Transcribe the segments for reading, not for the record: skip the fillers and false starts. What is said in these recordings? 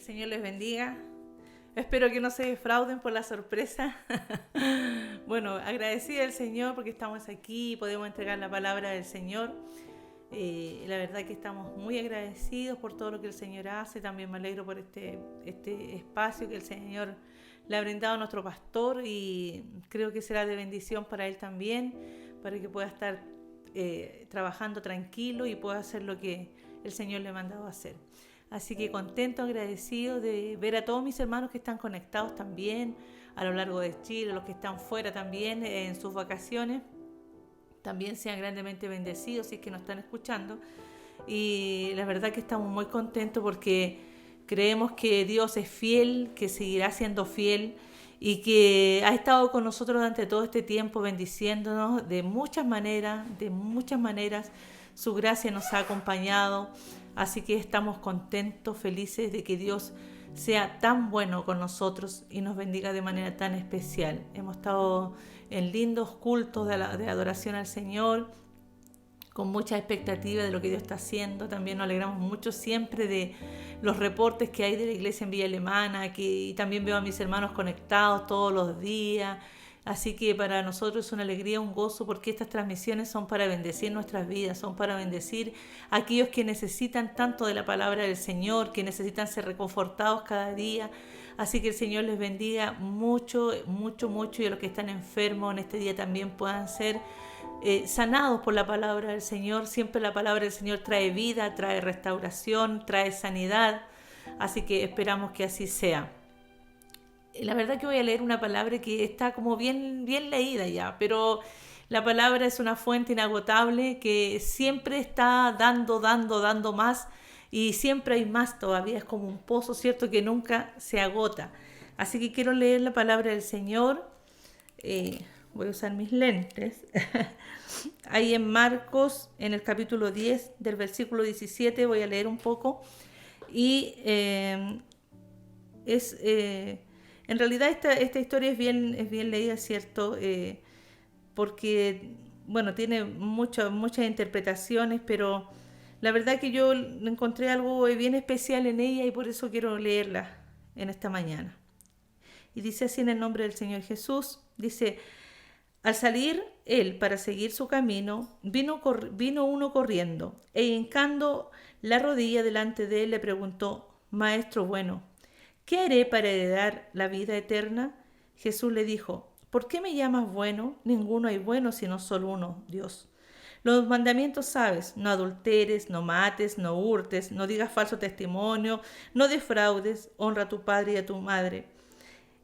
el Señor les bendiga. Espero que no se defrauden por la sorpresa. Bueno, agradecida al Señor porque estamos aquí y podemos entregar la palabra del Señor. La verdad que estamos muy agradecidos por todo lo que el Señor hace. También me alegro por este espacio que el Señor le ha brindado a nuestro pastor y creo que será de bendición para él también, para que pueda estar trabajando tranquilo y pueda hacer lo que el Señor le ha mandado a hacer. Así que contento, agradecido de ver a todos mis hermanos que están conectados también a lo largo de Chile, los que están fuera también en sus vacaciones. También sean grandemente bendecidos si es que nos están escuchando. Y la verdad que estamos muy contentos porque creemos que Dios es fiel, que seguirá siendo fiel y que ha estado con nosotros durante todo este tiempo bendiciéndonos de muchas maneras, Su gracia nos ha acompañado, así que estamos contentos, felices de que Dios sea tan bueno con nosotros y nos bendiga de manera tan especial. Hemos estado en lindos cultos de adoración al Señor, con mucha expectativa de lo que Dios está haciendo. También nos alegramos mucho siempre de los reportes que hay de la iglesia en Villa Alemana, y también veo a mis hermanos conectados todos los días. Así que para nosotros es una alegría, un gozo, porque estas transmisiones son para bendecir nuestras vidas, son para bendecir a aquellos que necesitan tanto de la palabra del Señor, que necesitan ser reconfortados cada día. Así que el Señor les bendiga mucho, mucho, mucho, y a los que están enfermos en este día también puedan ser sanados por la palabra del Señor. Siempre la palabra del Señor trae vida, trae restauración, trae sanidad. Así que esperamos que así sea. La verdad que voy a leer una palabra que está como bien leída ya, pero la palabra es una fuente inagotable que siempre está dando más, y siempre hay más todavía. Es como un pozo, ¿cierto?, que nunca se agota. Así que quiero leer la palabra del Señor. Voy a usar mis lentes. Ahí en Marcos, en el capítulo 10, del versículo 17, voy a leer un poco. Y en realidad esta historia es bien leída, ¿cierto? Porque, bueno, tiene muchas interpretaciones, pero la verdad que yo encontré algo bien especial en ella y por eso quiero leerla en esta mañana. Y dice así en el nombre del Señor Jesús. Dice: al salir él para seguir su camino, vino uno corriendo, e hincando la rodilla delante de él le preguntó: Maestro bueno, ¿qué haré para heredar la vida eterna? Jesús le dijo: ¿por qué me llamas bueno? Ninguno hay bueno sino solo uno, Dios. Los mandamientos sabes: no adulteres, no mates, no hurtes, no digas falso testimonio, no defraudes, honra a tu padre y a tu madre.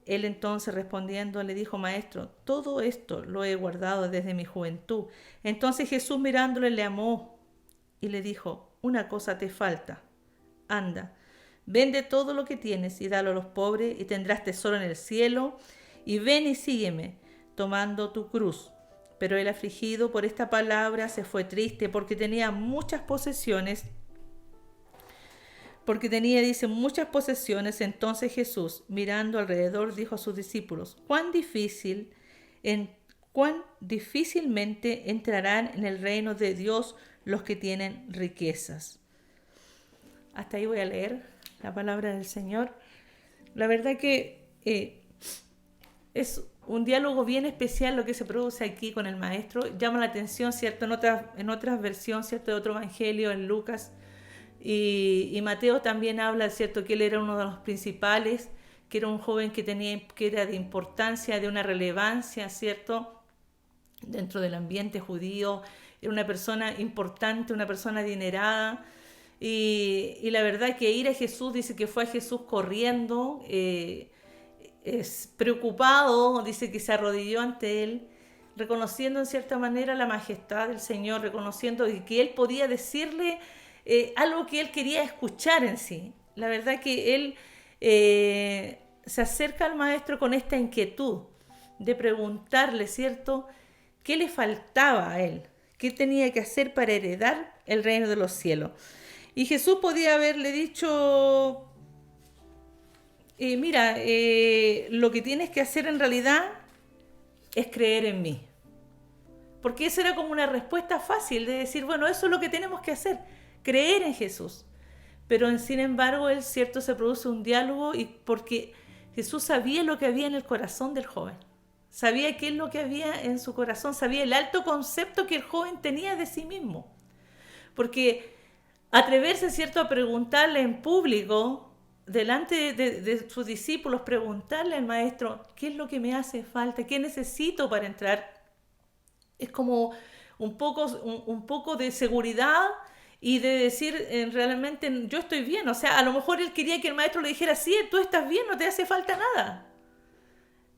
Él entonces respondiendo le dijo: Maestro, todo esto lo he guardado desde mi juventud. Entonces Jesús mirándole le amó y le dijo: una cosa te falta. Anda, vende todo lo que tienes y dalo a los pobres y tendrás tesoro en el cielo. Y ven y sígueme, tomando tu cruz. Pero él, afligido por esta palabra, se fue triste porque tenía muchas posesiones. Dice, muchas posesiones. Entonces Jesús, mirando alrededor, dijo a sus discípulos: cuán difícilmente entrarán en el reino de Dios los que tienen riquezas. Hasta ahí voy a leer la palabra del Señor. La verdad que es un diálogo bien especial lo que se produce aquí con el maestro. Llama la atención, ¿cierto? En otras versiones, ¿cierto?, de otro evangelio, en Lucas y Mateo también habla, ¿cierto?, que él era uno de los principales, que era un joven que era de importancia, de una relevancia, ¿cierto?, dentro del ambiente judío. Era una persona importante, una persona adinerada. Y la verdad que ir a Jesús, dice que fue a Jesús corriendo, es preocupado, dice que se arrodilló ante él, reconociendo en cierta manera la majestad del Señor, reconociendo que él podía decirle algo que él quería escuchar en sí. La verdad que él se acerca al maestro con esta inquietud de preguntarle, ¿cierto?, qué le faltaba a él, qué tenía que hacer para heredar el reino de los cielos. Y Jesús podía haberle dicho: mira, lo que tienes que hacer en realidad es creer en mí. Porque eso era como una respuesta fácil de decir, bueno, eso es lo que tenemos que hacer, creer en Jesús. Pero sin embargo, él, cierto, se produce un diálogo y porque Jesús sabía lo que había en el corazón del joven. Sabía qué es lo que había en su corazón, sabía el alto concepto que el joven tenía de sí mismo. Porque atreverse, cierto, a preguntarle en público, delante de sus discípulos, preguntarle al maestro, ¿qué es lo que me hace falta? ¿Qué necesito para entrar? Es como un poco de seguridad y de decir realmente yo estoy bien. O sea, a lo mejor él quería que el maestro le dijera, sí, tú estás bien, no te hace falta nada.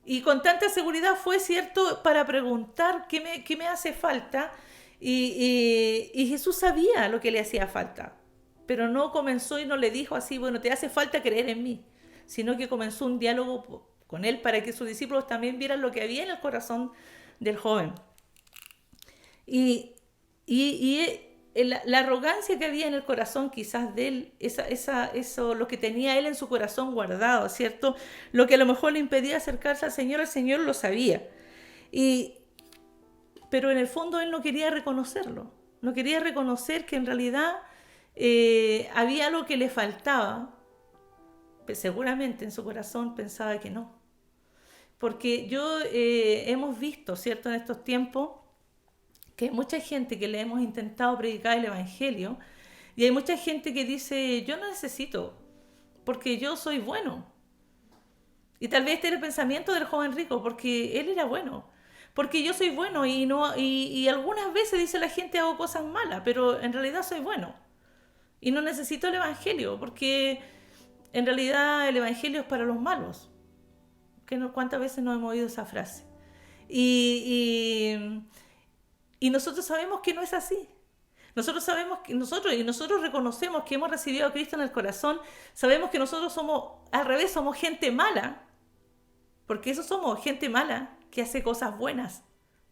Y con tanta seguridad fue cierto para preguntar qué me hace falta. Y Jesús sabía lo que le hacía falta. Pero no comenzó y no le dijo así, bueno, te hace falta creer en mí. Sino que comenzó un diálogo con él para que sus discípulos también vieran lo que había en el corazón del joven. Y la arrogancia que había en el corazón quizás de él, eso, lo que tenía él en su corazón guardado, ¿cierto? Lo que a lo mejor le impedía acercarse al Señor lo sabía. Pero en el fondo él no quería reconocerlo, no quería reconocer que en realidad había algo que le faltaba. Seguramente en su corazón pensaba que no. Porque hemos visto, ¿cierto?, en estos tiempos, que hay mucha gente que le hemos intentado predicar el Evangelio y hay mucha gente que dice, yo no necesito, porque yo soy bueno. Y tal vez este era el pensamiento del joven rico, porque él era bueno, porque yo soy bueno y algunas veces dice la gente hago cosas malas, pero en realidad soy bueno y no necesito el Evangelio, porque en realidad el Evangelio es para los malos. ¿Cuántas veces no hemos oído esa frase? Y nosotros sabemos que no es así. Nosotros reconocemos que hemos recibido a Cristo en el corazón. Sabemos que nosotros somos, al revés, somos gente mala. Porque eso somos, gente mala que hace cosas buenas.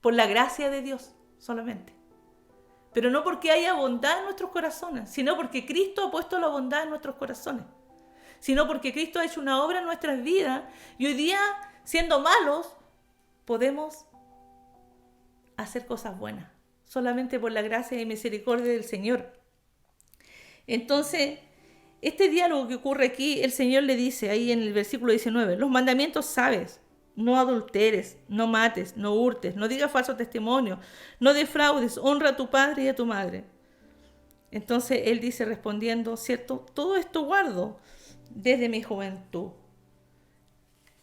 Por la gracia de Dios solamente. Pero no porque haya bondad en nuestros corazones, sino porque Cristo ha puesto la bondad en nuestros corazones. Sino porque Cristo ha hecho una obra en nuestras vidas. Y hoy día, siendo malos, podemos hacer cosas buenas, solamente por la gracia y misericordia del Señor. Entonces, este diálogo que ocurre aquí, el Señor le dice ahí en el versículo 19, los mandamientos sabes, no adulteres, no mates, no hurtes, no digas falso testimonio, no defraudes, honra a tu padre y a tu madre. Entonces él dice respondiendo, cierto, todo esto guardo desde mi juventud.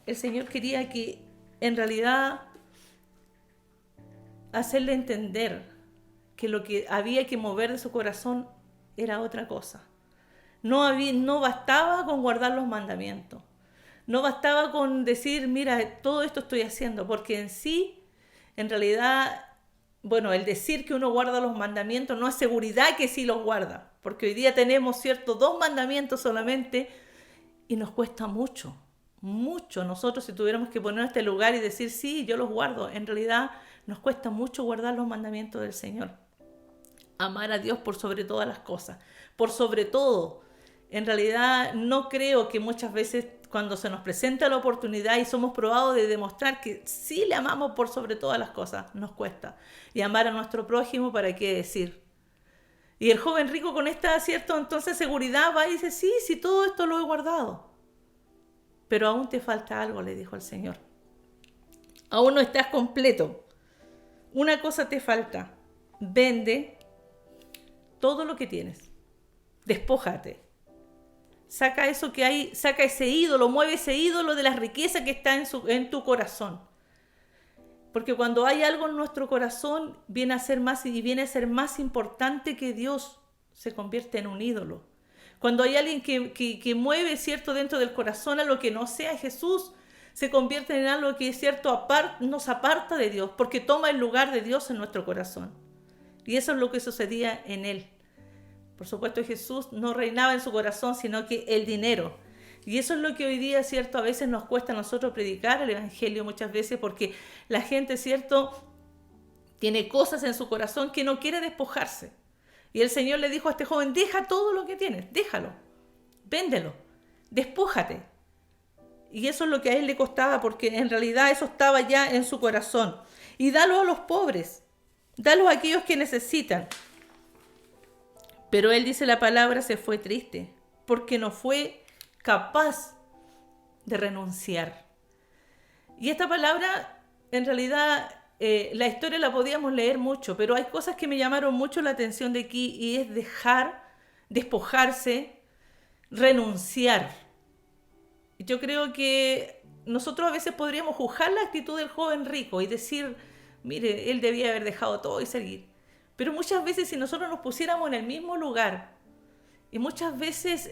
El Señor quería que en realidad hacerle entender que lo que había que mover de su corazón era otra cosa. No bastaba con guardar los mandamientos. No bastaba con decir, mira, todo esto estoy haciendo, porque en sí, en realidad, bueno, el decir que uno guarda los mandamientos no es seguridad que sí los guarda, porque hoy día tenemos, cierto, 2 mandamientos solamente y nos cuesta mucho, mucho. Nosotros si tuviéramos que poner este lugar y decir, sí, yo los guardo, en realidad nos cuesta mucho guardar los mandamientos del Señor. Amar a Dios por sobre todas las cosas. Por sobre todo, en realidad no creo que muchas veces cuando se nos presenta la oportunidad y somos probados de demostrar que sí le amamos por sobre todas las cosas, nos cuesta. Y amar a nuestro prójimo, ¿para qué decir? Y el joven rico con esta, ¿cierto?, entonces seguridad va y dice, sí, todo esto lo he guardado. Pero aún te falta algo, le dijo el Señor. Aún no estás completo. Una cosa te falta, vende todo lo que tienes, despójate, saca eso que hay, saca ese ídolo, mueve ese ídolo de la riqueza que está en tu corazón. Porque cuando hay algo en nuestro corazón, viene a ser más importante que Dios, se convierte en un ídolo. Cuando hay alguien que mueve, cierto, dentro del corazón a lo que no sea Jesús, se convierte en algo que, cierto, nos aparta de Dios, porque toma el lugar de Dios en nuestro corazón. Y eso es lo que sucedía en él. Por supuesto, Jesús no reinaba en su corazón, sino que el dinero. Y eso es lo que hoy día, cierto, a veces nos cuesta a nosotros predicar el Evangelio muchas veces, porque la gente, cierto, tiene cosas en su corazón que no quiere despojarse. Y el Señor le dijo a este joven, deja todo lo que tienes, déjalo, véndelo, despójate. Y eso es lo que a él le costaba, porque en realidad eso estaba ya en su corazón. Y dalo a los pobres, dalo a aquellos que necesitan. Pero él, dice la palabra, se fue triste, porque no fue capaz de renunciar. Y esta palabra, en realidad, la historia la podíamos leer mucho, pero hay cosas que me llamaron mucho la atención de aquí, y es dejar, despojarse, renunciar. Yo creo que nosotros a veces podríamos juzgar la actitud del joven rico y decir, mire, él debía haber dejado todo y seguir. Pero muchas veces, si nosotros nos pusiéramos en el mismo lugar, y muchas veces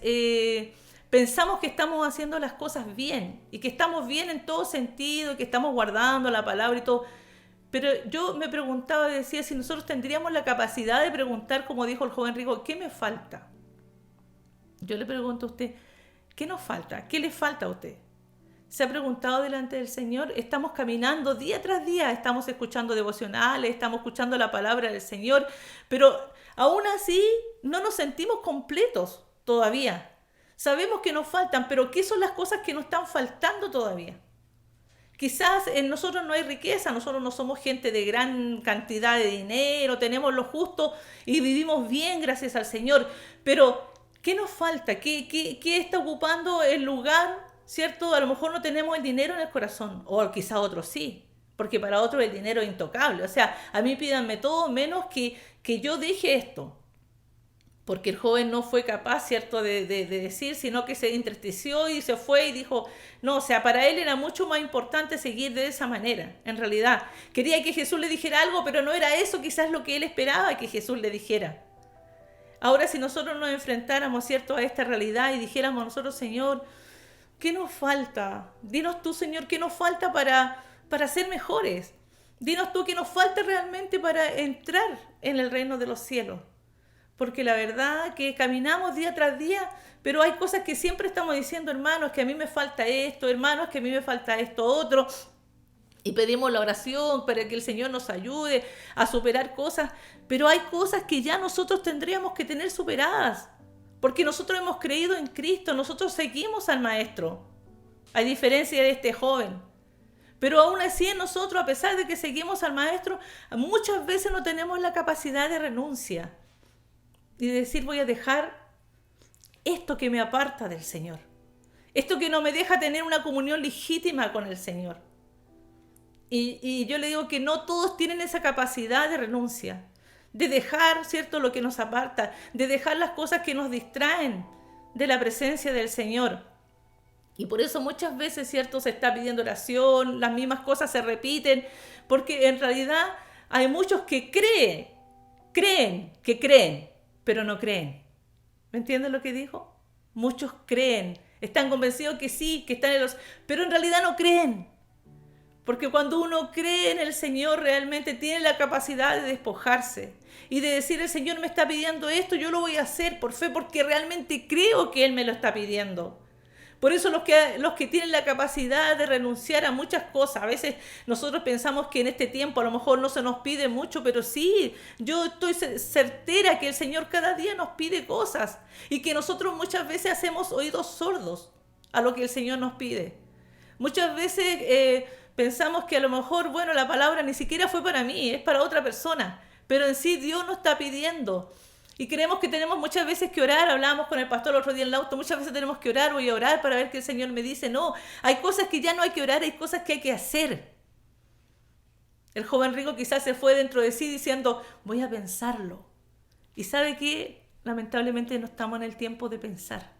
pensamos que estamos haciendo las cosas bien, y que estamos bien en todo sentido, y que estamos guardando la palabra y todo, pero yo me preguntaba y decía, si nosotros tendríamos la capacidad de preguntar, como dijo el joven rico, ¿qué me falta? Yo le pregunto a usted, ¿qué nos falta? ¿Qué le falta a usted? ¿Se ha preguntado delante del Señor? Estamos caminando día tras día, estamos escuchando devocionales, estamos escuchando la palabra del Señor, pero aún así no nos sentimos completos todavía. Sabemos que nos faltan, pero ¿qué son las cosas que nos están faltando todavía? Quizás en nosotros no hay riqueza, nosotros no somos gente de gran cantidad de dinero, tenemos lo justo y vivimos bien gracias al Señor, pero ¿qué nos falta? ¿Qué está ocupando el lugar? ¿Cierto? A lo mejor no tenemos el dinero en el corazón, o quizá otros sí, porque para otros el dinero es intocable. O sea, a mí pídanme todo menos que yo deje esto. Porque el joven no fue capaz, ¿cierto?, de decir, sino que se entristeció y se fue y dijo, no, o sea, para él era mucho más importante seguir de esa manera, en realidad. Quería que Jesús le dijera algo, pero no era eso quizás lo que él esperaba que Jesús le dijera. Ahora, si nosotros nos enfrentáramos, ¿cierto?, a esta realidad y dijéramos nosotros, Señor, ¿qué nos falta? Dinos tú, Señor, ¿qué nos falta para ser mejores? Dinos tú qué nos falta realmente para entrar en el reino de los cielos. Porque la verdad que caminamos día tras día, pero hay cosas que siempre estamos diciendo, hermanos, que a mí me falta esto, hermanos, que a mí me falta esto otro. Y pedimos la oración para que el Señor nos ayude a superar cosas, pero hay cosas que ya nosotros tendríamos que tener superadas. Porque nosotros hemos creído en Cristo, nosotros seguimos al Maestro, a diferencia de este joven. Pero aún así nosotros, a pesar de que seguimos al Maestro, muchas veces no tenemos la capacidad de renuncia. Y decir, voy a dejar esto que me aparta del Señor. Esto que no me deja tener una comunión legítima con el Señor. Y yo le digo que no todos tienen esa capacidad de renuncia. De dejar, ¿cierto?, lo que nos aparta, de dejar las cosas que nos distraen de la presencia del Señor. Y por eso muchas veces, ¿cierto?, se está pidiendo oración, las mismas cosas se repiten, porque en realidad hay muchos que creen, pero no creen. ¿Me entienden lo que dijo? Muchos creen, están convencidos que sí, que están en los... pero en realidad no creen. Porque cuando uno cree en el Señor, realmente tiene la capacidad de despojarse y de decir, el Señor me está pidiendo esto, yo lo voy a hacer por fe, porque realmente creo que Él me lo está pidiendo. Por eso los que tienen la capacidad de renunciar a muchas cosas, a veces nosotros pensamos que en este tiempo a lo mejor no se nos pide mucho, pero sí, yo estoy certera que el Señor cada día nos pide cosas y que nosotros muchas veces hacemos oídos sordos a lo que el Señor nos pide. Muchas veces pensamos que a lo mejor, bueno, la palabra ni siquiera fue para mí, es para otra persona, pero en sí Dios nos está pidiendo. Y creemos que tenemos muchas veces que orar, hablábamos con el pastor el otro día en el auto, muchas veces tenemos que orar, voy a orar para ver qué el Señor me dice. No, hay cosas que ya no hay que orar, hay cosas que hay que hacer. El joven rico quizás se fue dentro de sí diciendo, voy a pensarlo. ¿Y sabe qué? Lamentablemente no estamos en el tiempo de pensar,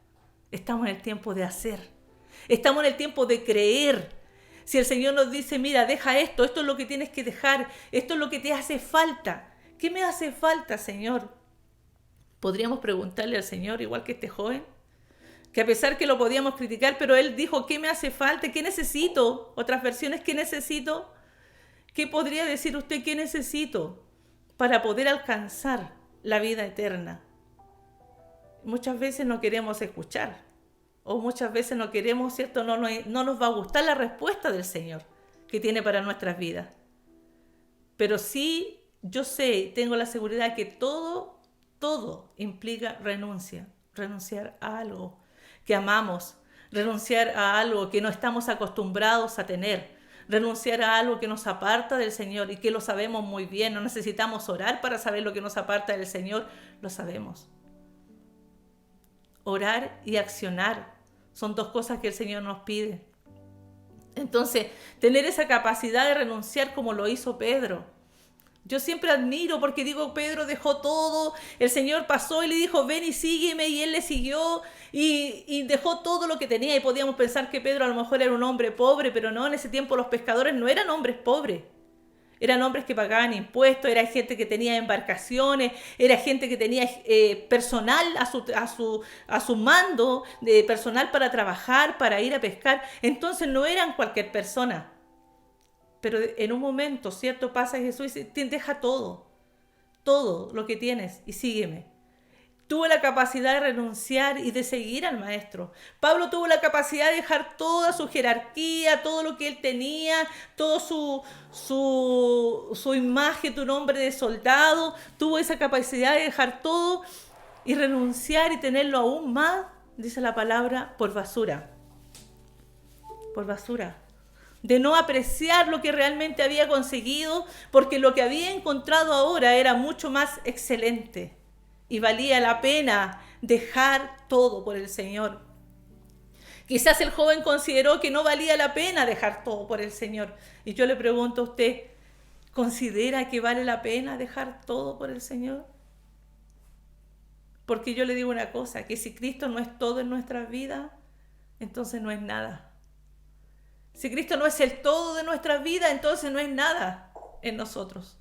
estamos en el tiempo de hacer, estamos en el tiempo de creer. Si el Señor nos dice, mira, deja esto, esto es lo que tienes que dejar, esto es lo que te hace falta. ¿Qué me hace falta, Señor? Podríamos preguntarle al Señor, igual que este joven, que a pesar que lo podíamos criticar, pero él dijo, ¿qué me hace falta? ¿Qué necesito? Otras versiones, ¿qué necesito? ¿Qué podría decir usted, qué necesito para poder alcanzar la vida eterna? Muchas veces no queremos escuchar, o muchas veces no queremos, ¿cierto? No nos va a gustar la respuesta del Señor que tiene para nuestras vidas. Pero sí, yo sé, tengo la seguridad que todo implica renunciar a algo que amamos, renunciar a algo que no estamos acostumbrados a tener, renunciar a algo que nos aparta del Señor y que lo sabemos muy bien. No necesitamos orar para saber lo que nos aparta del Señor, lo sabemos. Orar y accionar son dos cosas que el Señor nos pide. Entonces, tener esa capacidad de renunciar como lo hizo Pedro. Yo siempre admiro porque digo, Pedro dejó todo, el Señor pasó y le dijo, ven y sígueme, y él le siguió y dejó todo lo que tenía. Y podíamos pensar que Pedro a lo mejor era un hombre pobre, pero no, en ese tiempo los pescadores no eran hombres pobres. Eran hombres que pagaban impuestos, era gente que tenía embarcaciones, era gente que tenía personal a su mando, de personal para trabajar, para ir a pescar. Entonces no eran cualquier persona. Pero en un momento, ¿cierto? Pasa Jesús y dice, deja todo lo que tienes y sígueme. Tuvo la capacidad de renunciar y de seguir al maestro. Pablo tuvo la capacidad de dejar toda su jerarquía, todo lo que él tenía, toda su imagen, tu nombre de soldado. Tuvo esa capacidad de dejar todo y renunciar y tenerlo aún más, dice la palabra, por basura. Por basura. De no apreciar lo que realmente había conseguido, porque lo que había encontrado ahora era mucho más excelente. Y valía la pena dejar todo por el Señor. Quizás el joven consideró que no valía la pena dejar todo por el Señor. Y yo le pregunto a usted, ¿considera que vale la pena dejar todo por el Señor? Porque yo le digo una cosa, que si Cristo no es todo en nuestras vidas, entonces no es nada. Si Cristo no es el todo de nuestras vidas, entonces no es nada en nosotros.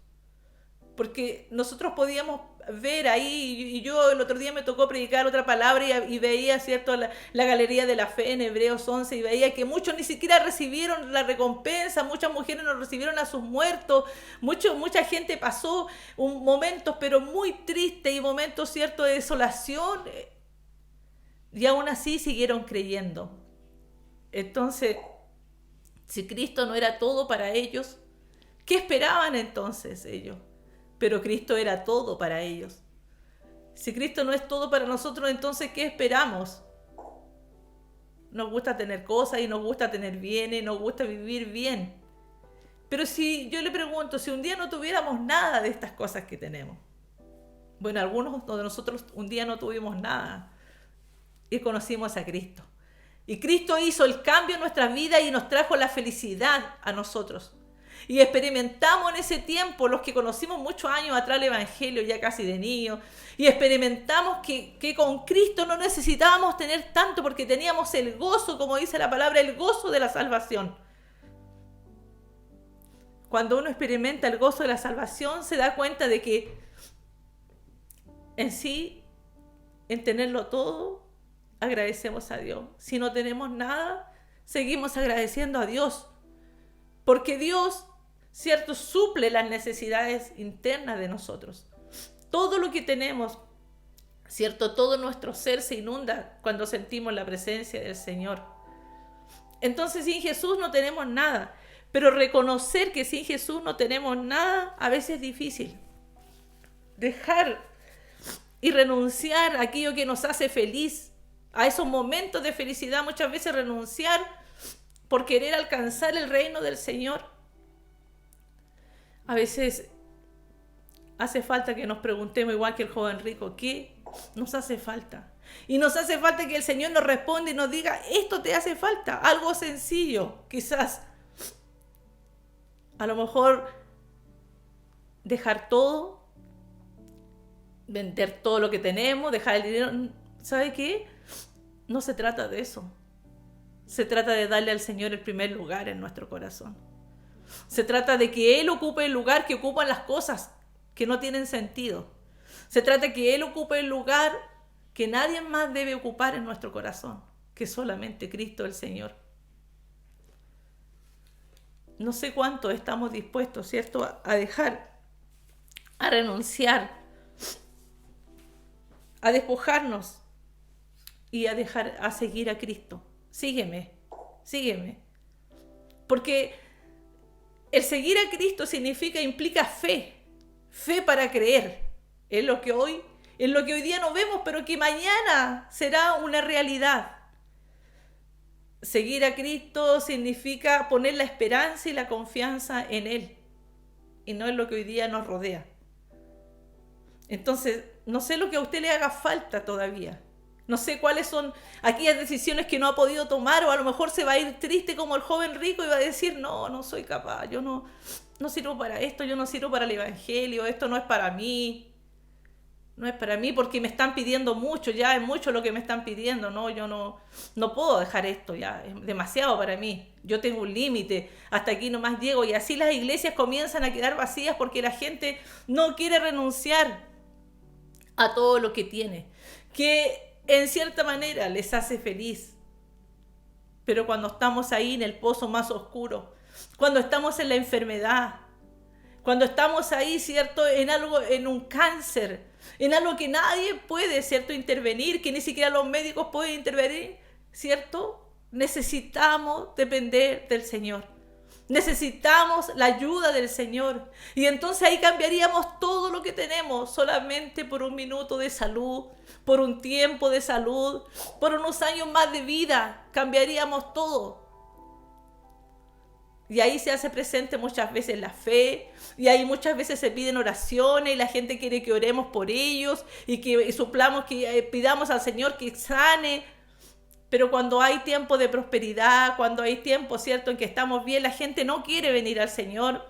Porque nosotros podíamos ver ahí, y yo el otro día me tocó predicar otra palabra y veía, ¿cierto?, la galería de la fe en Hebreos 11, y veía que muchos ni siquiera recibieron la recompensa, muchas mujeres no recibieron a sus muertos, mucha gente pasó momentos pero muy tristes y momentos, ¿cierto?, de desolación, y aún así siguieron creyendo. Entonces, si Cristo no era todo para ellos, ¿qué esperaban entonces ellos? Pero Cristo era todo para ellos. Si Cristo no es todo para nosotros, entonces ¿qué esperamos? Nos gusta tener cosas y nos gusta tener bienes, nos gusta vivir bien. Pero si yo le pregunto, si un día no tuviéramos nada de estas cosas que tenemos. Bueno, algunos de nosotros un día no tuvimos nada y conocimos a Cristo. Y Cristo hizo el cambio en nuestras vidas y nos trajo la felicidad a nosotros. Y experimentamos en ese tiempo, los que conocimos muchos años atrás el Evangelio, ya casi de niños, y experimentamos que con Cristo no necesitábamos tener tanto porque teníamos el gozo, como dice la palabra, el gozo de la salvación. Cuando uno experimenta el gozo de la salvación, se da cuenta de que en sí, en tenerlo todo, agradecemos a Dios. Si no tenemos nada, seguimos agradeciendo a Dios. Porque Dios, ¿cierto?, suple las necesidades internas de nosotros. Todo lo que tenemos, ¿cierto?, todo nuestro ser se inunda cuando sentimos la presencia del Señor. Entonces, sin Jesús no tenemos nada. Pero reconocer que sin Jesús no tenemos nada, a veces es difícil. Dejar y renunciar a aquello que nos hace feliz, a esos momentos de felicidad, muchas veces renunciar por querer alcanzar el reino del Señor. A veces hace falta que nos preguntemos, igual que el joven rico, ¿qué nos hace falta? Y nos hace falta que el Señor nos responda y nos diga, esto te hace falta, algo sencillo, quizás. A lo mejor dejar todo, vender todo lo que tenemos, dejar el dinero. ¿Sabe qué? No se trata de eso. Se trata de darle al Señor el primer lugar en nuestro corazón. Se trata de que Él ocupe el lugar que ocupan las cosas que no tienen sentido. Se trata de que Él ocupe el lugar que nadie más debe ocupar en nuestro corazón, que solamente Cristo el Señor. No sé cuánto estamos dispuestos, ¿cierto?, a dejar, a renunciar, a despojarnos y a dejar, a seguir a Cristo. Sígueme. Porque el seguir a Cristo implica fe para creer en lo que hoy día no vemos, pero que mañana será una realidad. Seguir a Cristo significa poner la esperanza y la confianza en Él y no en lo que hoy día nos rodea. Entonces, no sé lo que a usted le haga falta todavía. No sé cuáles son aquellas decisiones que no ha podido tomar, o a lo mejor se va a ir triste como el joven rico y va a decir, no soy capaz, yo no sirvo para esto, yo no sirvo para el evangelio, esto no es para mí. No es para mí porque me están pidiendo mucho, ya es mucho lo que me están pidiendo, no, yo no puedo dejar esto, ya es demasiado para mí, yo tengo un límite, hasta aquí nomás llego, y así las iglesias comienzan a quedar vacías porque la gente no quiere renunciar a todo lo que tiene, que en cierta manera les hace feliz, pero cuando estamos ahí en el pozo más oscuro, cuando estamos en la enfermedad, cuando estamos ahí, ¿cierto?, en un cáncer, en algo que nadie puede, ¿cierto?, intervenir, que ni siquiera los médicos pueden intervenir, ¿cierto? Necesitamos depender del Señor. Necesitamos la ayuda del Señor. Y entonces ahí cambiaríamos todo lo que tenemos solamente por un minuto de salud, por un tiempo de salud, por unos años más de vida. Cambiaríamos todo. Y ahí se hace presente muchas veces la fe, y ahí muchas veces se piden oraciones, y la gente quiere que oremos por ellos, y que suplamos, que pidamos al Señor que sane. Pero cuando hay tiempo de prosperidad, cuando hay tiempo, ¿cierto?, en que estamos bien, la gente no quiere venir al Señor.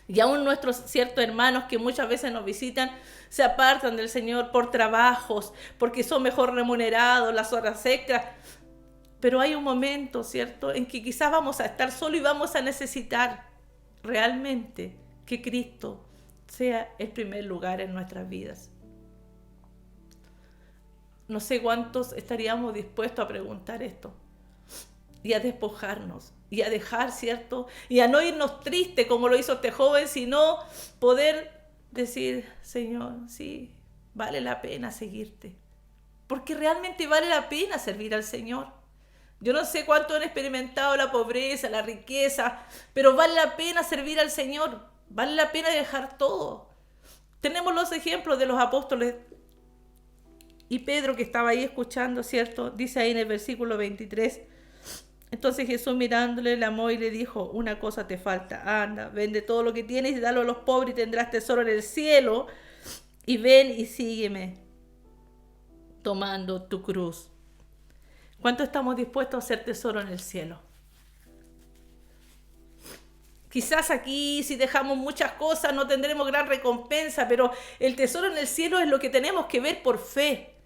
Y aún nuestros ciertos hermanos que muchas veces nos visitan, se apartan del Señor por trabajos, porque son mejor remunerados, las horas extras. Pero hay un momento, ¿cierto?, en que quizás vamos a estar solos y vamos a necesitar realmente que Cristo sea el primer lugar en nuestras vidas. No sé cuántos estaríamos dispuestos a preguntar esto y a despojarnos y a dejar, ¿cierto?, y a no irnos tristes como lo hizo este joven, sino poder decir, Señor, sí, vale la pena seguirte, porque realmente vale la pena servir al Señor. Yo no sé cuánto han experimentado la pobreza, la riqueza, pero vale la pena servir al Señor, vale la pena dejar todo. Tenemos los ejemplos de los apóstoles y Pedro, que estaba ahí escuchando, ¿cierto? Dice ahí en el versículo 23, entonces Jesús mirándole le amó y le dijo, una cosa te falta, anda, vende todo lo que tienes y dalo a los pobres y tendrás tesoro en el cielo, y ven y sígueme tomando tu cruz. ¿Cuánto estamos dispuestos a hacer tesoro en el cielo? Quizás aquí, si dejamos muchas cosas, no tendremos gran recompensa, pero el tesoro en el cielo es lo que tenemos que ver por fe.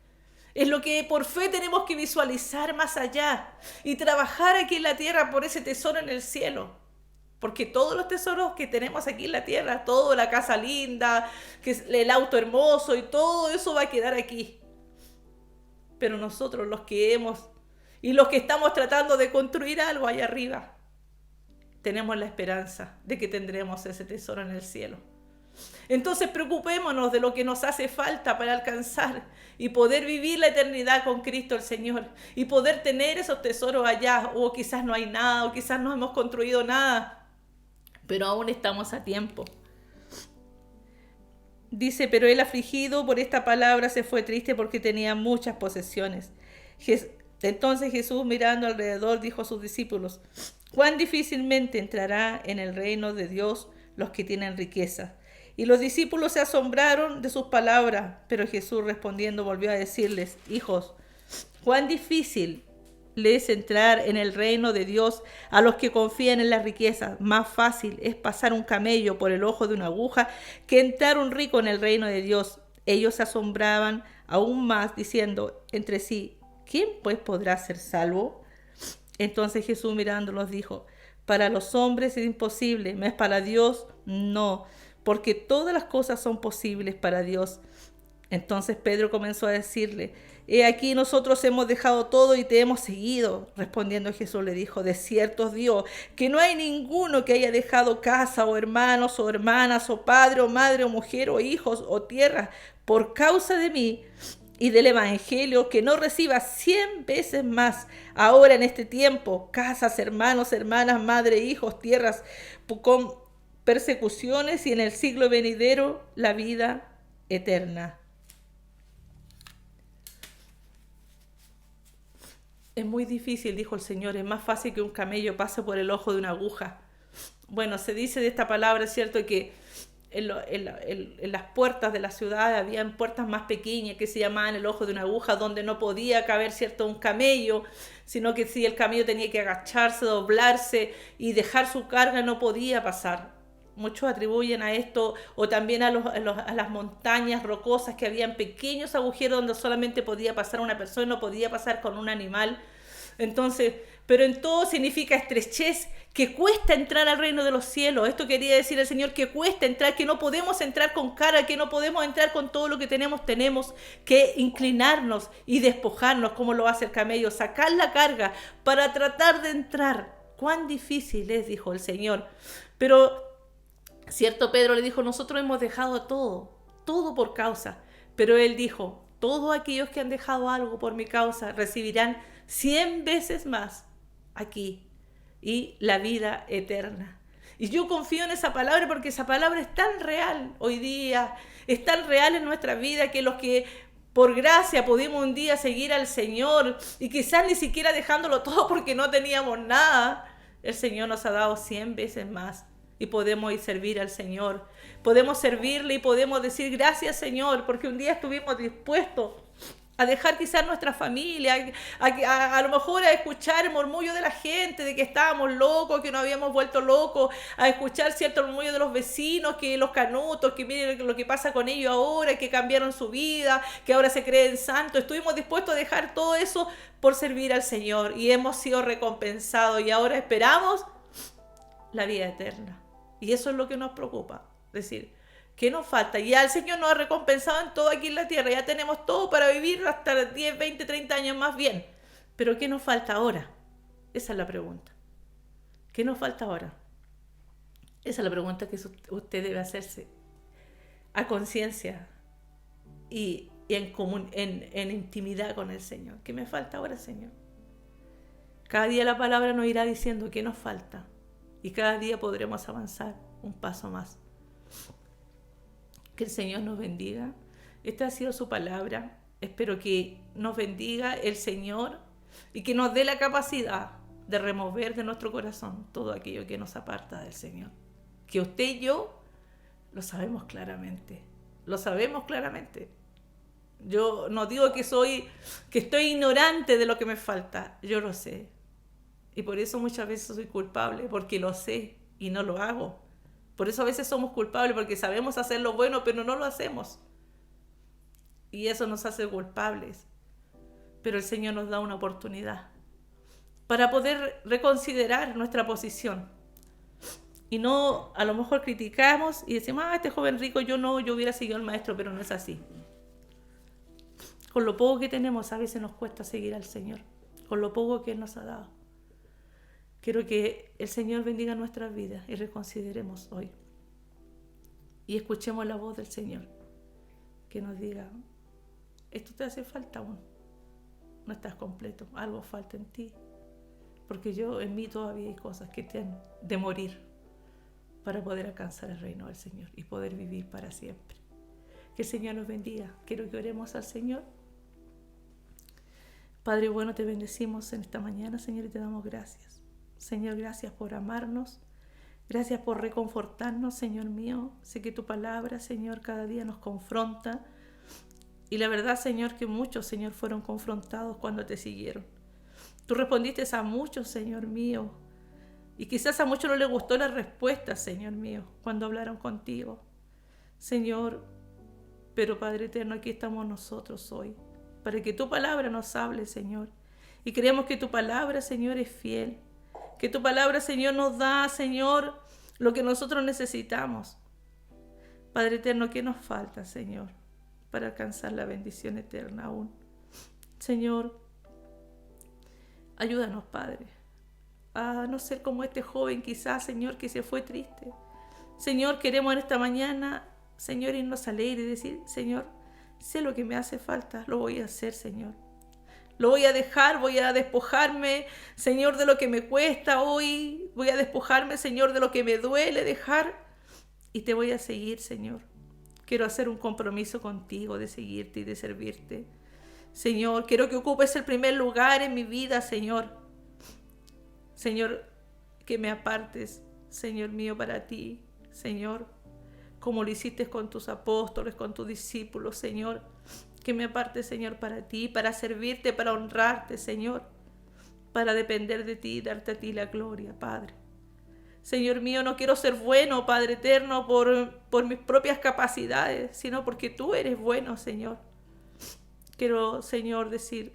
Es lo que por fe tenemos que visualizar más allá y trabajar aquí en la tierra por ese tesoro en el cielo. Porque todos los tesoros que tenemos aquí en la tierra, toda la casa linda, que es el auto hermoso y todo eso va a quedar aquí. Pero nosotros los que hemos y los que estamos tratando de construir algo allá arriba, tenemos la esperanza de que tendremos ese tesoro en el cielo. Entonces preocupémonos de lo que nos hace falta para alcanzar y poder vivir la eternidad con Cristo el Señor y poder tener esos tesoros allá. O quizás no hay nada, o quizás no hemos construido nada, pero aún estamos a tiempo. Dice, pero él afligido por esta palabra se fue triste porque tenía muchas posesiones. Entonces Jesús, mirando alrededor, dijo a sus discípulos, cuán difícilmente entrará en el reino de Dios los que tienen riqueza. Y los discípulos se asombraron de sus palabras, pero Jesús respondiendo volvió a decirles, hijos, cuán difícil le es entrar en el reino de Dios a los que confían en las riquezas. Más fácil es pasar un camello por el ojo de una aguja que entrar un rico en el reino de Dios. Ellos se asombraban aún más, diciendo entre sí, ¿quién pues podrá ser salvo? Entonces Jesús mirándolos dijo, para los hombres es imposible, mas para Dios no, porque todas las cosas son posibles para Dios. Entonces Pedro comenzó a decirle, he aquí nosotros hemos dejado todo y te hemos seguido. Respondiendo Jesús le dijo, de cierto os digo que no hay ninguno que haya dejado casa o hermanos o hermanas o padre o madre o mujer o hijos o tierra por causa de mí y del evangelio, que no reciba 100 veces más ahora en este tiempo, casas, hermanos, hermanas, madre, hijos, tierras, con persecuciones y en el siglo venidero la vida eterna. Es muy difícil, dijo el Señor, es más fácil que un camello pase por el ojo de una aguja. Bueno, se dice de esta palabra, es cierto, que en las puertas de la ciudad habían puertas más pequeñas que se llamaban el ojo de una aguja, donde no podía caber, ¿cierto?, un camello, sino que si el camello tenía que agacharse, doblarse y dejar su carga, no podía pasar. Muchos atribuyen a esto, o también a las montañas rocosas, que habían pequeños agujeros donde solamente podía pasar una persona, no podía pasar con un animal. Entonces, pero en todo significa estrechez, que cuesta entrar al reino de los cielos. Esto quería decir el Señor, que cuesta entrar, que no podemos entrar con cara, que no podemos entrar con todo lo que tenemos. Tenemos que inclinarnos y despojarnos, como lo hace el camello, sacar la carga para tratar de entrar. Cuán difícil es, dijo el Señor. Pero, cierto, Pedro le dijo, nosotros hemos dejado todo por causa. Pero él dijo, todos aquellos que han dejado algo por mi causa recibirán 100 veces más aquí y la vida eterna. Y yo confío en esa palabra, porque esa palabra es tan real hoy día, es tan real en nuestra vida, que los que por gracia pudimos un día seguir al Señor, y quizás ni siquiera dejándolo todo porque no teníamos nada, el Señor nos ha dado 100 veces más. Y podemos ir servir al Señor, podemos servirle y podemos decir gracias, Señor, porque un día estuvimos dispuestos a dejar quizás nuestra familia, a lo mejor a escuchar el murmullo de la gente, de que estábamos locos, que nos habíamos vuelto locos, a escuchar cierto murmullo de los vecinos, que los canutos, que miren lo que pasa con ellos ahora, que cambiaron su vida, que ahora se creen santos. Estuvimos dispuestos a dejar todo eso por servir al Señor, y hemos sido recompensados, y ahora esperamos la vida eterna. Y eso es lo que nos preocupa, decir, ¿qué nos falta? Ya el Señor nos ha recompensado en todo aquí en la tierra, ya tenemos todo para vivir hasta 10, 20, 30 años más bien. Pero ¿qué nos falta ahora? Esa es la pregunta. ¿Qué nos falta ahora? Esa es la pregunta que usted debe hacerse a conciencia y en intimidad con el Señor. ¿Qué me falta ahora, Señor? Cada día la palabra nos irá diciendo qué nos falta, y cada día podremos avanzar un paso más. Que el Señor nos bendiga. Esta ha sido su palabra. Espero que nos bendiga el Señor y que nos dé la capacidad de remover de nuestro corazón todo aquello que nos aparta del Señor. Que usted y yo lo sabemos claramente. Lo sabemos claramente. Yo no digo que estoy ignorante de lo que me falta. Yo lo sé. Y por eso muchas veces soy culpable, porque lo sé y no lo hago. Por eso a veces somos culpables, porque sabemos hacer lo bueno, pero no lo hacemos. Y eso nos hace culpables. Pero el Señor nos da una oportunidad para poder reconsiderar nuestra posición. Y no, a lo mejor criticamos y decimos, este joven rico, yo hubiera seguido al maestro, pero no es así. Con lo poco que tenemos, a veces nos cuesta seguir al Señor, con lo poco que Él nos ha dado. Quiero que el Señor bendiga nuestras vidas y reconsideremos hoy. Y escuchemos la voz del Señor, que nos diga, esto te hace falta aún, no estás completo, algo falta en ti, porque en mí todavía hay cosas que te han de morir para poder alcanzar el reino del Señor y poder vivir para siempre. Que el Señor nos bendiga. Quiero que oremos al Señor. Padre bueno, te bendecimos en esta mañana, Señor, y te damos gracias. Señor, gracias por amarnos, gracias por reconfortarnos, Señor mío. Sé que tu palabra, Señor, cada día nos confronta. Y la verdad, Señor, que muchos, Señor, fueron confrontados cuando te siguieron. Tú respondiste a muchos, Señor mío. Y quizás a muchos no les gustó la respuesta, Señor mío, cuando hablaron contigo. Señor, pero Padre eterno, aquí estamos nosotros hoy, para que tu palabra nos hable, Señor. Y creemos que tu palabra, Señor, es fiel. Que tu palabra, Señor, nos da, Señor, lo que nosotros necesitamos. Padre eterno, ¿qué nos falta, Señor, para alcanzar la bendición eterna aún? Señor, ayúdanos, Padre, a no ser como este joven quizás, Señor, que se fue triste. Señor, queremos en esta mañana, Señor, irnos alegres y decir, Señor, sé lo que me hace falta, lo voy a hacer, Señor. Lo voy a dejar, voy a despojarme, Señor, de lo que me cuesta hoy. Voy a despojarme, Señor, de lo que me duele dejar. Y te voy a seguir, Señor. Quiero hacer un compromiso contigo de seguirte y de servirte. Señor, quiero que ocupes el primer lugar en mi vida, Señor. Señor, que me apartes, Señor mío, para ti, Señor. como lo hiciste con tus apóstoles, con tus discípulos, Señor. Que me aparte, Señor, para ti, para servirte, para honrarte, Señor, para depender de ti y darte a ti la gloria, Padre. Señor mío, no quiero ser bueno, Padre eterno, por mis propias capacidades, sino porque tú eres bueno, Señor. Quiero, Señor, decir,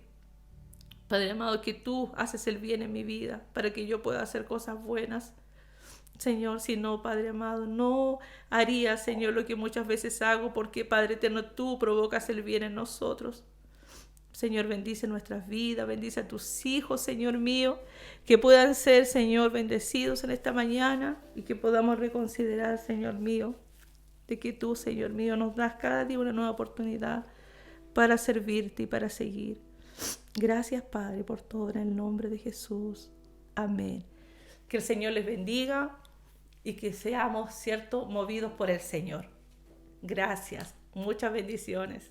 Padre amado, que tú haces el bien en mi vida para que yo pueda hacer cosas buenas. Señor, si no, Padre amado, no haría, Señor, lo que muchas veces hago, porque, Padre eterno, tú provocas el bien en nosotros. Señor, bendice nuestras vidas, bendice a tus hijos, Señor mío, que puedan ser, Señor, bendecidos en esta mañana y que podamos reconsiderar, Señor mío, de que tú, Señor mío, nos das cada día una nueva oportunidad para servirte y para seguir. Gracias, Padre, por todo en el nombre de Jesús. Amén. Que el Señor les bendiga y que seamos, ¿cierto?, movidos por el Señor. Gracias. Muchas bendiciones.